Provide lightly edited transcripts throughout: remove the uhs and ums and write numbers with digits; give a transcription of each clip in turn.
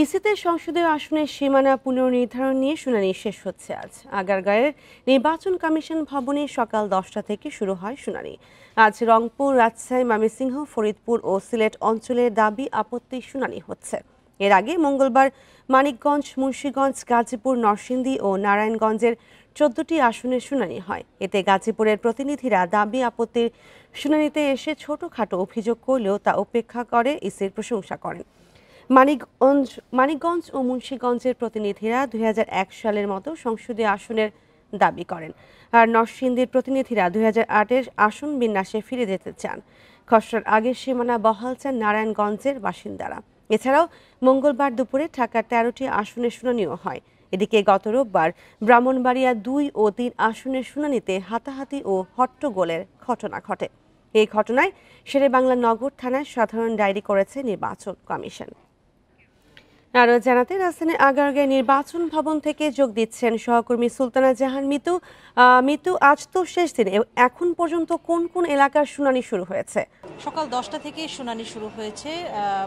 ইসিতে সংসদীয় আসনের সীমানা পুনর্নির্ধারণ নিয়ে শুনানি শেষ হচ্ছে আজ। আগারগাঁওয়ের নির্বাচন কমিশন ভবনে সকাল 10টা থেকে শুরু হয় শুনানি। আজ রংপুর, রাজশাহী, ময়মনসিংহ, ফরিদপুর ও সিলেট অঞ্চলের দাবি আপত্তি শুনানি হচ্ছে। এর আগে মঙ্গলবার মানিকগঞ্জ, মুন্সিগঞ্জ, গাজীপুর, নরসিংদী ও নারায়ণগঞ্জের 14টি আসনের শুনানি হয়। এতে গাজীপুরের প্রতিনিধিরা দাবি আপত্তির শুনানিতে এসে ছোটখাটো অভিযোগ করলেও তা উপেক্ষা করে ইসির প্রশংসা করেন। মানিকগঞ্জ ও মুন্সিগঞ্জের প্রতিনিধিরা 2001 সালের মতো সংসদীয় আসনের দাবি করেন, আর নরসিংদীর প্রতিনিধিরা 2008-এর আসন বিন্যাসে ফিরে যেতে চান। খসড়ার আগের সীমানা বহাল চান নারায়ণগঞ্জের বাসিন্দারা। এছাড়াও মঙ্গলবার দুপুরে ঢাকার 13টি আসনের শুনানিও হয়। এদিকে গত রোববার ব্রাহ্মণবাড়িয়া 2 ও 3 আসনের শুনানিতে হাতাহাতি ও হট্টগোলের ঘটনা ঘটে। এই ঘটনায় শেরেবাংলা নগর থানায় সাধারণ ডায়েরি করেছে নির্বাচন কমিশন। আরও জানাতে রাজধানীর আগারগাঁও নির্বাচন ভবন থেকে যোগ দিচ্ছেন সহকর্মী সুলতানা জাহান মিতু। মিতু, আজ তো শেষ দিন, এখন পর্যন্ত কোন কোন এলাকার শুনানি শুরু হয়েছে? সকাল 10টা থেকে শুনানি শুরু হয়েছে।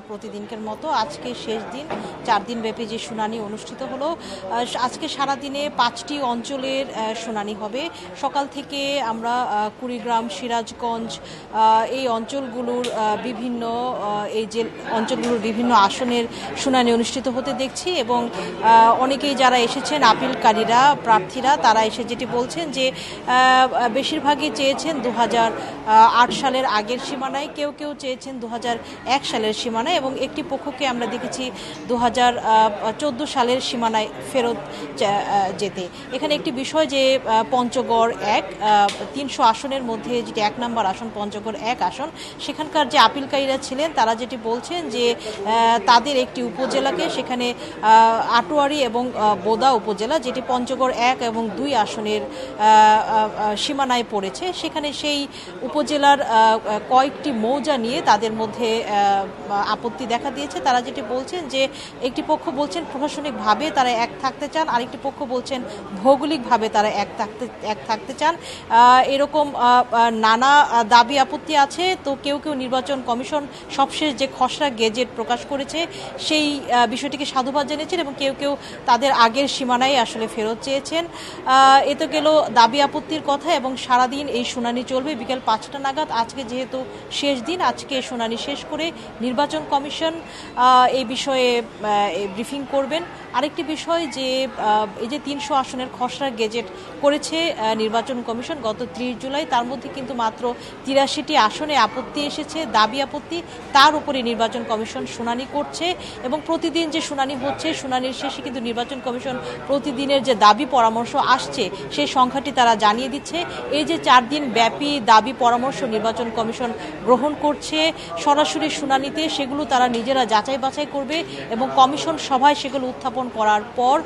প্রতিদিনকের মতো আজকে শেষ দিন, 4 দিন ব্যাপী যে শুনানি অনুষ্ঠিত হলো। আজকে সারাদিনে 5টি অঞ্চলের শুনানি হবে। সকাল থেকে আমরা কুড়িগ্রাম, সিরাজগঞ্জ এই অঞ্চলগুলোর বিভিন্ন আসনের শুনানি অনুষ্ঠিত হতে দেখছি এবং অনেকেই যারা এসেছেন আপিলকারীরা, প্রার্থীরা, তারা এসে যেটি বলছেন যে বেশিরভাগই চেয়েছেন 2008 সালের আগের সীমানায়, কেউ কেউ চেয়েছেন 2001 সালের সীমানায় এবং একটি পক্ষকে আমরা দেখেছি 2014 সালের সীমানায় ফেরত যেতে। এখানে একটি বিষয় যে পঞ্চগড় 1 300 আসনের মধ্যে যেটি 1 নম্বর আসন, পঞ্চগড় 1 আসন, সেখানকার যে আপিলকারীরা ছিলেন তারা যেটি বলছেন যে তাদের একটি উপজেলাকে, সেখানে আটোয়ারি এবং বোদা উপজেলা, যেটি পঞ্চগড় 1 এবং 2 আসনের সীমানায় পড়েছে, সেখানে সেই উপজেলার কয়েকটি মৌজা নিয়ে তাদের মধ্যে আপত্তি দেখা দিয়েছে। তারা যেটি বলছেন যে একটি পক্ষ বলছেন প্রশাসনিকভাবে তারা এক থাকতে চান, আরেকটি পক্ষ বলছেন ভৌগোলিকভাবে তারা এক থাকতে চান। এরকম নানা দাবি আপত্তি আছে। তো কেউ কেউ নির্বাচন কমিশন সবশেষ যে খসড়া গেজেট প্রকাশ করেছে সেই বিষয়টিকে সাধুবাদ জানিয়েছেন এবং কেউ কেউ তাদের আগের সীমানায় আসলে ফেরত চেয়েছেন। এ তো গেল দাবি আপত্তির কথা এবং সারাদিন এই শুনানি চলবে বিকেল 5টা নাগাদ। আজকে যেহেতু শেষ দিন, আজকে শুনানি শেষ করে নির্বাচন কমিশন এই বিষয়ে ব্রিফিং করবেন। আরেকটি বিষয় যে এই যে 300 আসনের খসড়া গেজেট করেছে নির্বাচন কমিশন গত 30 জুলাই, তার মধ্যে কিন্তু মাত্র 83টি আসনে আপত্তি এসেছে, দাবি আপত্তি। তার উপরে নির্বাচন কমিশন শুনানি করছে এবং প্রতিদিন যে শুনানি হচ্ছে, শুনানির শেষে কিন্তু নির্বাচন কমিশন প্রতিদিনের যে দাবি পরামর্শ আসছে সেই সংখ্যাটি তারা জানিয়ে দিচ্ছে। এই যে 4 দিন ব্যাপী দাবি পরামর্শ নির্বাচন কমিশন গ্রহণ করছে সরাসরি শুনানিতে, সেগুলো তারা নিজেরা যাচাই বাছাই করবে এবং কমিশন সভায় সেগুলো উত্থাপন করার পর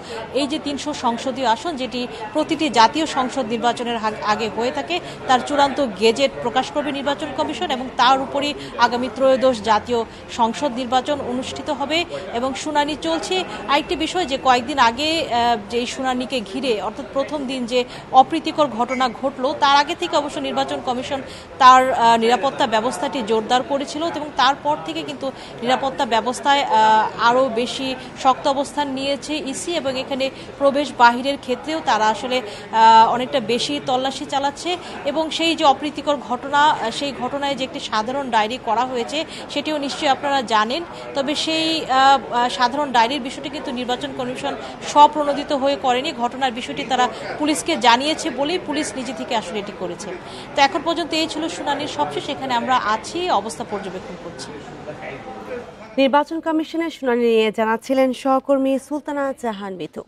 এই যে 300 সংসদীয় আসন, যেটি প্রতিটি জাতীয় সংসদ নির্বাচনের আগে হয়ে থাকে, তার চূড়ান্ত গেজেট প্রকাশ করবে নির্বাচন কমিশন এবং তার উপরই আগামী ত্রয়োদশ জাতীয় সংসদ নির্বাচন অনুষ্ঠিত হবে এবং শুনানি চলছে। আরেকটি বিষয় যে কয়েকদিন আগে যে শুনানিকে ঘিরে, অর্থাৎ প্রথম দিন যে অপ্রীতিকর ঘটনা ঘটলো, তার আগে থেকে অবশ্য নির্বাচন কমিশন তার নিরাপত্তা ব্যবস্থাটি জোরদার করেছিল এবং তারপর থেকে কিন্তু নিরাপত্তা ব্যবস্থায় আরও বেশি শক্ত অবস্থান নিয়েছে ইসি এবং এখানে প্রবেশ বাহিরের ক্ষেত্রেও তারা আসলে অনেকটা বেশি তল্লাশি চালাচ্ছে এবং সেই যে অপ্রীতিকর ঘটনা, সেই ঘটনায় যে একটি সাধারণ ডায়েরি করা হয়েছে সেটিও নিশ্চয়ই আপনারা জানেন। তবে সেই সাধারণ ডায়েরির বিষয়টি কিন্তু নির্বাচন কমিশন স্বপ্রণোদিত হয়ে করেনি। ঘটনার বিষয়টি তারা পুলিশকে জানিয়েছে বলেই পুলিশ নিজে থেকে আসলে এটি করেছে। তো এখন পর্যন্ত এই ছিল শুনানির সবশেষ। এখানে আমরা আছি, অবস্থা পর্যবেক্ষণ করছি। নির্বাচন কমিশনের শুনানি নিয়ে জানাচ্ছিলেন সহকর্মী সুলতানা জাহান মিতু।